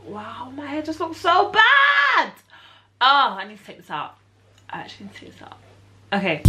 Wow, my hair just looks so bad. Oh, I need to take this out. I actually need to take this out. Okay.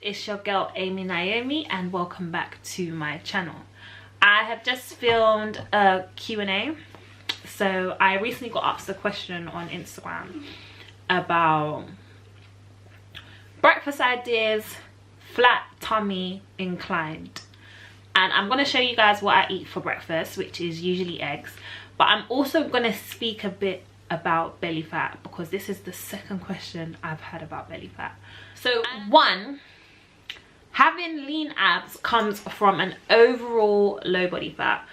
It's your girl Amy Naomi and welcome back to my channel. I have just filmed a Q&A. So I recently got asked a question on Instagram about breakfast ideas, flat tummy inclined, and I'm going to show you guys what I eat for breakfast, which is usually eggs, but I'm also going to speak a bit about belly fat because this is the second question I've had about belly fat. So one, having lean abs comes from an overall low body fat,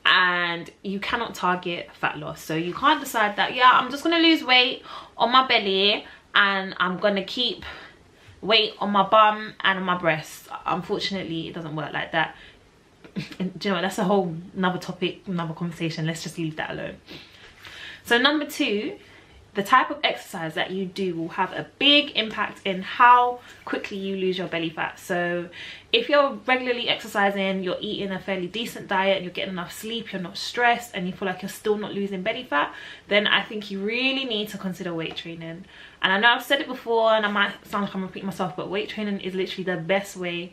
and you cannot target fat loss. So you can't decide that, yeah, I'm just going to lose weight on my belly and I'm going to keep weight on my bum and on my breasts. Unfortunately, it doesn't work like that. And do you know what, that's a whole another topic, another conversation. Let's just leave that alone. So number two, the type of exercise that you do will have a big impact in how quickly you lose your belly fat. So if you're regularly exercising, you're eating a fairly decent diet, you're getting enough sleep, you're not stressed, and you feel like you're still not losing belly fat, then I think you really need to consider weight training. And I know I've said it before and I might sound like I'm repeating myself, but weight training is literally the best way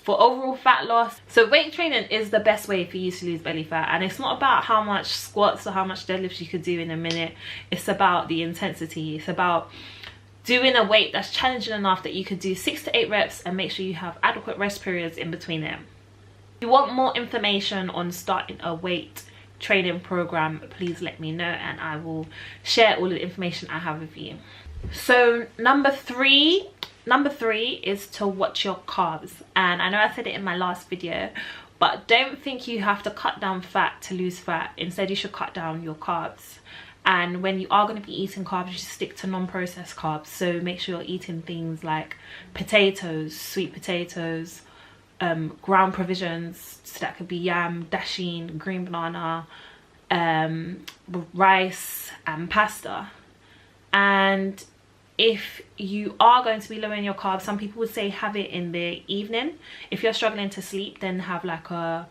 for overall fat loss. So weight training is the best way for you to lose belly fat, and it's not about how much squats or how much deadlifts you could do in a minute. It's about the intensity. It's about doing a weight that's challenging enough that you could do 6 to 8 reps and make sure you have adequate rest periods in between them. If you want more information on starting a weight training program, please let me know and I will share all the information I have with you. So number three is to watch your carbs. And I know I said it in my last video, but don't think you have to cut down fat to lose fat. Instead, you should cut down your carbs. And when you are going to be eating carbs, you should stick to non-processed carbs. So make sure you're eating things like potatoes, sweet potatoes, ground provisions. So that could be yam, dasheen, green banana, rice and pasta. And if you are going to be lowering your carbs, some people would say have it in the evening. If you're struggling to sleep, then have like a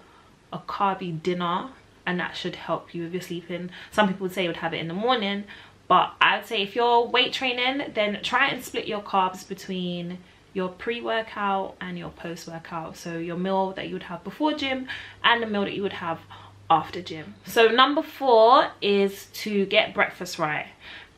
carby dinner, and that should help you with your sleeping. Some people would say you would have it in the morning, but I would say if you're weight training, then try and split your carbs between your pre-workout and your post-workout. So your meal that you would have before gym and the meal that you would have after gym. So number 4 is to get breakfast right.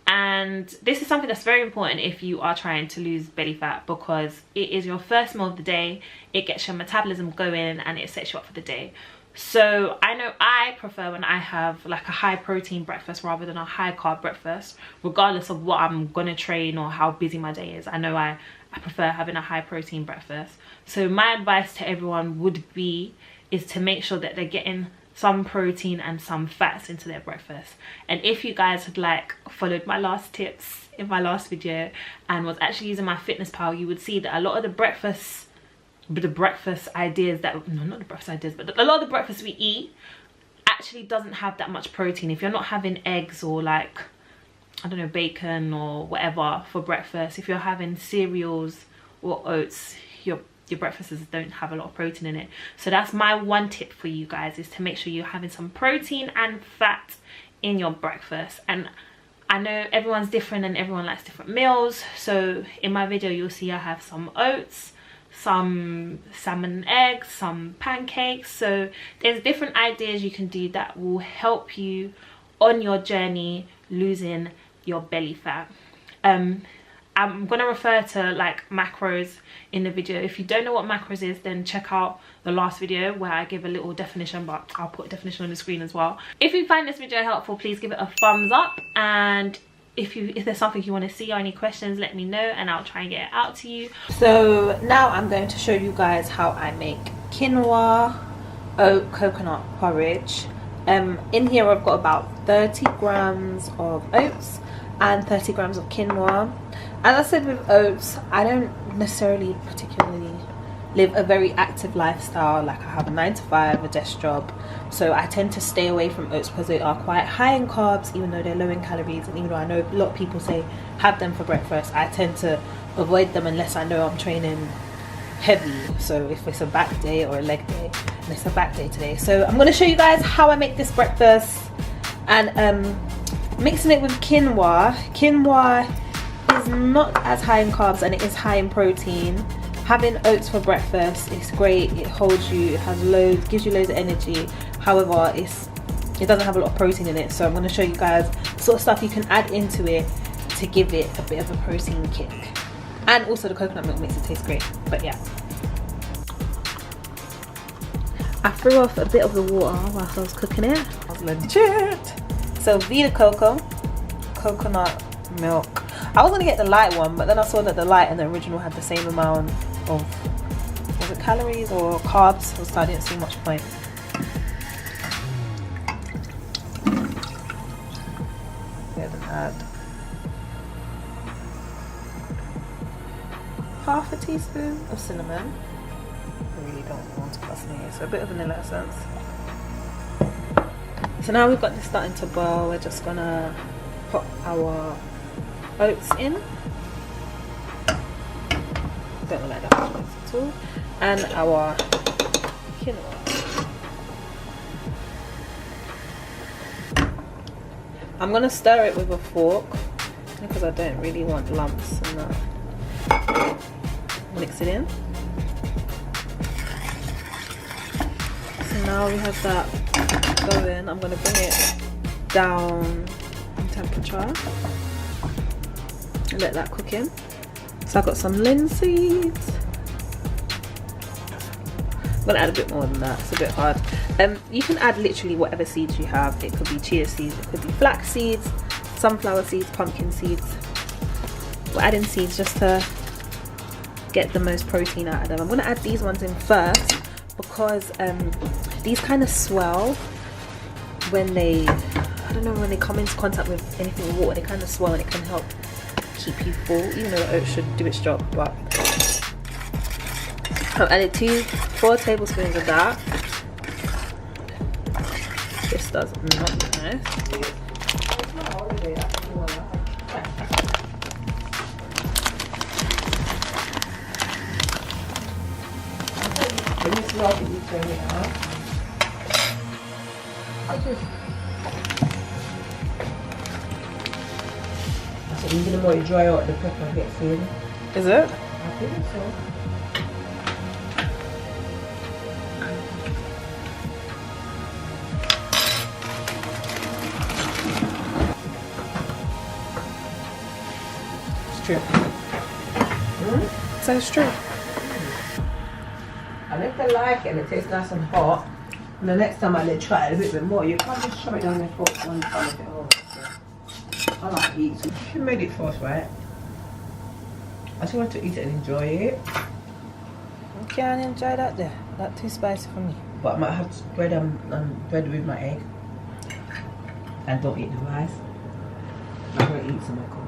And this is something that's very important if you are trying to lose belly fat, because it is your first meal of the day, it gets your metabolism going and it sets you up for the day. So I know I prefer when I have like a high protein breakfast rather than a high carb breakfast, regardless of what I'm gonna train or how busy my day is. I know I prefer having a high protein breakfast. So my advice to everyone would be is to make sure that they're getting some protein and some fats into their breakfast. And if you guys had like followed my last tips in my last video and was actually using my Fitness Pal, you would see that a lot of the breakfast ideas that, no, not the breakfast ideas, but a lot of the breakfast we eat actually doesn't have that much protein. If you're not having eggs or like, I don't know, bacon or whatever for breakfast, if you're having cereals or oats, your breakfasts don't have a lot of protein in it. So that's my one tip for you guys, is to make sure you're having some protein and fat in your breakfast. And I know everyone's different and everyone likes different meals. So in my video, you'll see I have some oats, some salmon and eggs, some pancakes. So there's different ideas you can do that will help you on your journey losing your belly fat. I'm going to refer to like macros in the video. If you don't know what macros is, then check out the last video where I give a little definition, but I'll put a definition on the screen as well. If you find this video helpful, please give it a thumbs up, and if there's something you want to see or any questions, let me know and I'll try and get it out to you. So now I'm going to show you guys how I make quinoa, oat coconut porridge, In here I've got about 30 grams of oats and 30 grams of quinoa. As I said with oats, I don't necessarily particularly live a very active lifestyle. Like, I have a 9 to 5, a desk job, so I tend to stay away from oats because they are quite high in carbs, even though they're low in calories. And even though I know a lot of people say have them for breakfast, I tend to avoid them unless I know I'm training heavy. So if it's a back day or a leg day, and it's a back day today, so I'm going to show you guys how I make this breakfast. And mixing it with quinoa. Quinoa is not as high in carbs and it is high in protein. Having oats for breakfast is great. It holds you, it has loads, gives you loads of energy. However, it doesn't have a lot of protein in it, so I'm going to show you guys sort of stuff you can add into it to give it a bit of a protein kick. And also the coconut milk makes it taste great. But yeah, I threw off a bit of the water whilst I was cooking it. I was legit. So Vita Coco, coconut milk. I was going to get the light one, but then I saw that the light and the original had the same amount of, was it calories or carbs, so I didn't see much point. Then add half a teaspoon of cinnamon. I really don't want to fuss me, so a bit of vanilla essence. So now we've got this starting to boil, we're just gonna put our oats in. Don't like that at all. And our quinoa. I'm gonna stir it with a fork because I don't really want lumps and that. Mix it in. So now we have that going. I'm gonna bring it down in temperature. Let that cook in. So I've got some linseeds. I'm gonna add a bit more than that, it's a bit hard. You can add literally whatever seeds you have. It could be chia seeds, it could be flax seeds, sunflower seeds, pumpkin seeds. We're adding seeds just to get the most protein out of them. I'm gonna add these ones in first because these kind of swell when they, I don't know, when they come into contact with anything with water, they kind of swell and it can help keep you full, even though the oats should do its job. But I've added 4 tablespoons of that. This does not look nice. Even the more you dry out, the pepper gets thin. Is it? I think so. It's true. So it's true. And if they like it and it tastes nice and hot, and the next time I try it a bit more, you can't just shove it down your fork one time of it all. I like to eat, so she made it for us, right? I just want to eat it and enjoy it. You can't enjoy that there. That's too spicy for me. But I might have bread and bread with my egg. And don't eat the rice. I'm going to eat some macaroni.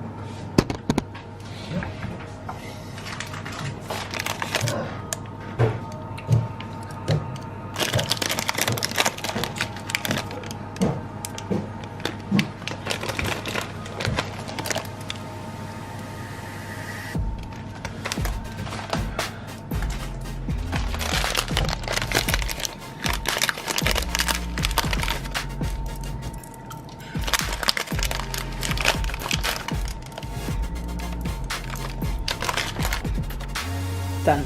Done.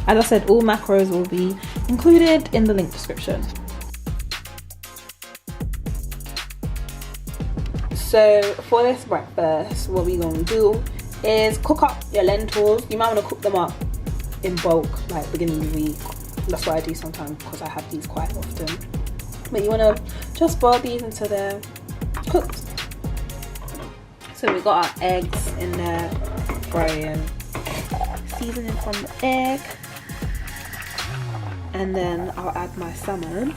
As I said, all macros will be included in the link description. So for this breakfast, what we're gonna do is cook up your lentils. You might want to cook them up in bulk, like beginning of the week. That's what I do sometimes because I have these quite often. But you want to just boil these until they're cooked. So we got our eggs in there frying. Seasoning from the egg, and then I'll add my salmon.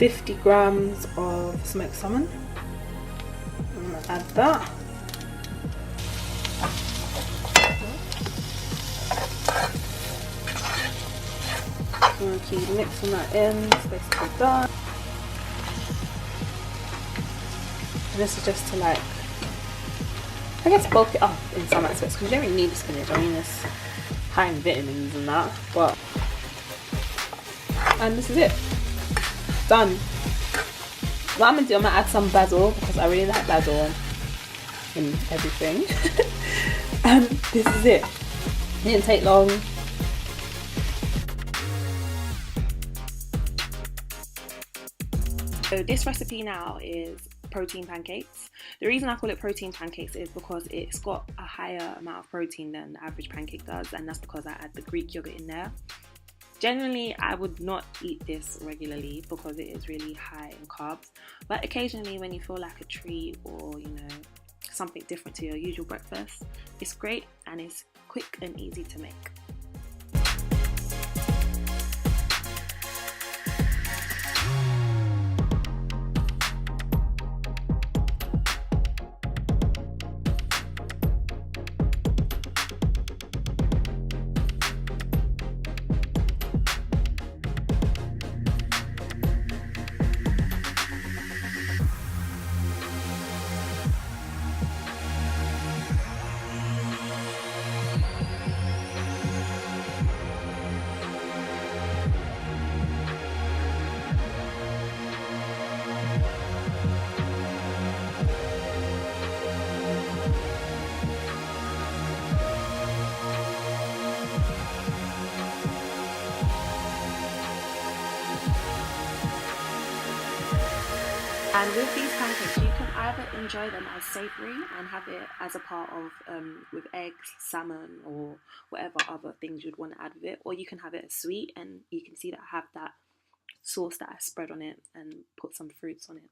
50 grams of smoked salmon. I'm going to add that. I'm going to keep mixing that in. It's basically done. And this is just to like, I guess, bulk it up in some aspects, because you don't really need the spinach. I mean, it's high in vitamins and that, but, and this is it. Done. What I'm gonna do, I'm gonna add some basil, because I really like basil in everything. And this is it. It didn't take long. So this recipe now is protein pancakes. The reason I call it protein pancakes is because it's got a higher amount of protein than the average pancake does, and that's because I add the Greek yogurt in there. Generally, I would not eat this regularly because it is really high in carbs, but occasionally when you feel like a treat or, you know, something different to your usual breakfast, it's great and it's quick and easy to make. And with these pancakes, you can either enjoy them as savoury and have it as a part of with eggs, salmon, or whatever other things you'd want to add with it, or you can have it as sweet, and you can see that I have that sauce that I spread on it and put some fruits on it.